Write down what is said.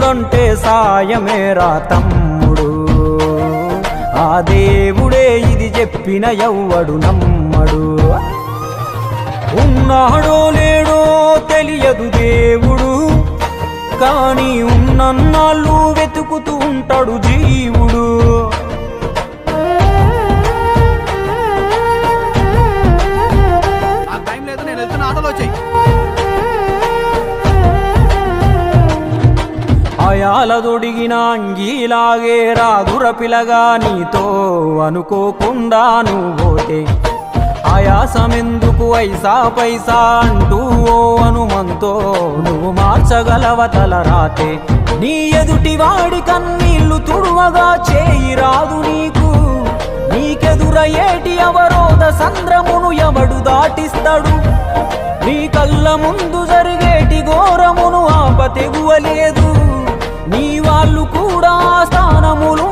దేవుడంటే సాయమేరా తమ్ముడు, ఆ దేవుడే ఇది చెప్పిన ఎవ్వడు నమ్మడు. ఉన్నాడో లేడో తెలియదు దేవుడు, కానీ ఉన్నన్నాళ్ళు వెతుకుతూ ఉంటాడు జీవుడు. అయాలదొడిగిన అంగీలాగే రాదుర పిలగా నీతో అనుకోకుండా నువ్వోతే, ఆయాసమెందుకు ఐసా పైసా అంటూ ఓ అనుమంతో నువ్వు మార్చగలవ తలరాతే. నీ ఎదుటి వాడి కన్నీళ్లు తుడువగా చేయి రాదు నీకు, నీకెదురయ్యేటి అవరోధ సంద్రమును ఎవడు దాటిస్తాడు. నీ కళ్ళ ముందు జరిగేటి ఘోరమును ఆప తెగువలేదు, నీ వాళ్ళు కూడా స్థానములు